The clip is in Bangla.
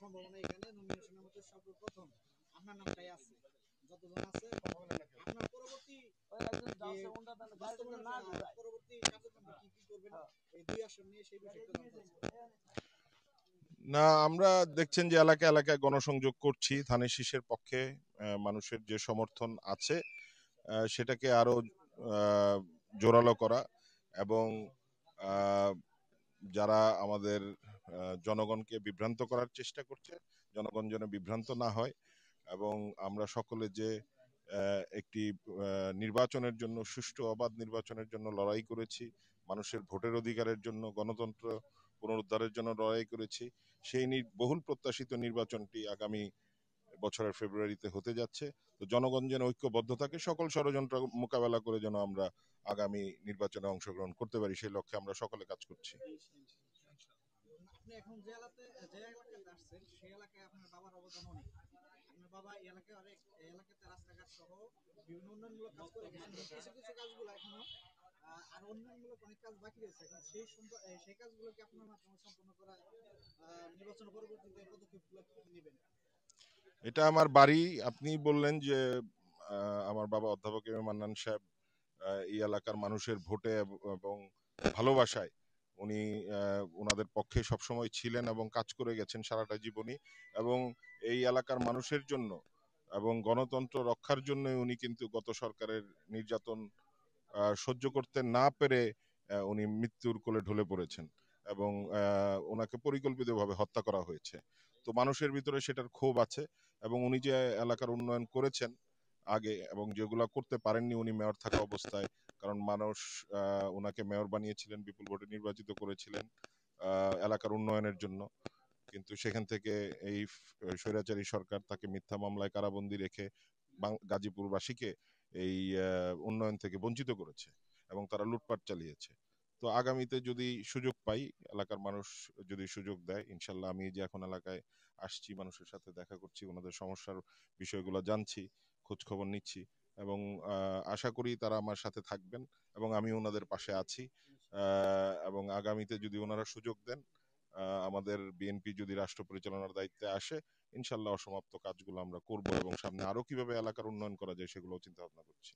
সম্ভাবনা এখানে নমিনেশনের মধ্যে সর্বপ্রথম আপনার নামটাই আছে। যতজন আছে আপনার পরবর্তী বাস্তবায়নের পরবর্তী কার্যক্রম কি কি করবেন এই দুই আসন নিয়ে সেই বিষয়টা জানতে চাচ্ছি। না, আমরা দেখছেন যে এলাকা এলাকায় গণসংযোগ করছি ধানের শীষের পক্ষে। মানুষের যে সমর্থন আছে সেটাকে আরো জোরালো করা এবং আহ, যারা আমাদের জনগণকে বিভ্রান্ত করার চেষ্টা করছে জনগণ যেন বিভ্রান্ত না হয় এবং আমরা সকলে যে একটি নির্বাচনের জন্য সুষ্ঠু অবাধ নির্বাচনের জন্য লড়াই করেছি, মানুষের ভোটের অধিকারের জন্য, গণতন্ত্র পুনরুদ্ধারের জন্য লড়াই করেছি, সেই বহুল প্রত্যাশিত নির্বাচনটি আগামী বছরের ফেব্রুয়ারিতে হতে যাচ্ছে। তো জনগণ যেন ঐক্যবদ্ধ থাকে, সকল ষড়যন্ত্র মোকাবেলা করে যেন আমরা আগামী নির্বাচনে অংশগ্রহণ করতে পারি, সেই লক্ষ্যে আমরা সকলে কাজ করছি। আপনি এখন যে এলাকাতে আসছেন সেই এলাকায় আপনার বাবার অবদান অনেক। আপনার বাবা এই এলাকায় অনেক এলাকাতে রাস্তাঘাট সহ বিভিন্ন উন্নয়নমূলক কাজ করে গেছেন এবং কিছু কিছু কাজগুলো এখনো আর উন্নয়নমূলক অনেক কাজ বাকি রয়েছে। এখন সেই কাজগুলোকে আপনার মাধ্যমে সম্পন্ন করা নির্বাচন পরবর্তীতে পদক্ষেপগুলো কি নেবেন? এটা আমার বাড়ি। আপনি বললেন যে আমার বাবা অধ্যাপক এম এ মান্নান সাহেব এই এলাকার মানুষের ভোটে এবং ভালোবাসায় উনি ওনাদের পক্ষে সবসময় ছিলেন এবং কাজ করে গেছেন সারাটা জীবনই, এবং এই এলাকার মানুষের জন্য এবং গণতন্ত্র রক্ষার জন্য উনি কিন্তু গত সরকারের নির্যাতন সহ্য করতে না পেরে উনি মৃত্যুর কোলে ঢলে পড়েছেন এবং ওনাকে পরিকল্পিতভাবে হত্যা করা হয়েছে। তো মানুষের ভিতরে সেটার ক্ষোভ আছে এবং উনি যে এলাকার উন্নয়ন করেছেন আগে এবং যেগুলো করতে পারেননি উনি মেয়র থাকা অবস্থায়, কারণ মানুষ ওনাকে মেয়র বানিয়েছিলেন, বিপুল ভোটে নির্বাচিত করেছিলেন এলাকার উন্নয়নের জন্য, কিন্তু সেখান থেকে এই স্বৈরাচারী সরকার তাকে মিথ্যা মামলায় কারাবন্দী রেখে গাজীপুরবাসীকে এই উন্নয়ন থেকে বঞ্চিত করেছে এবং তারা লুটপাট চালিয়েছে। তো আগামীতে যদি সুযোগ পাই, এলাকার মানুষ যদি সুযোগ দেয়, ইনশাল্লাহ আমি যে এখন এলাকায় আসছি, মানুষের সাথে দেখা করছি, ওনাদের সমস্যার বিষয়গুলো জানছি, খোঁজ খবর নিচ্ছি এবং আশা করি তারা আমার সাথে থাকবেন এবং আমি ওনাদের পাশে আছি। এবং আগামীতে যদি ওনারা সুযোগ দেন, আমাদের বিএনপি যদি রাষ্ট্র পরিচালনার দায়িত্বে আসে, ইনশাল্লাহ অসমাপ্ত কাজগুলো আমরা করব এবং সামনে আরো কিভাবে এলাকার উন্নয়ন করা যায় সেগুলো চিন্তা ভাবনা করছি।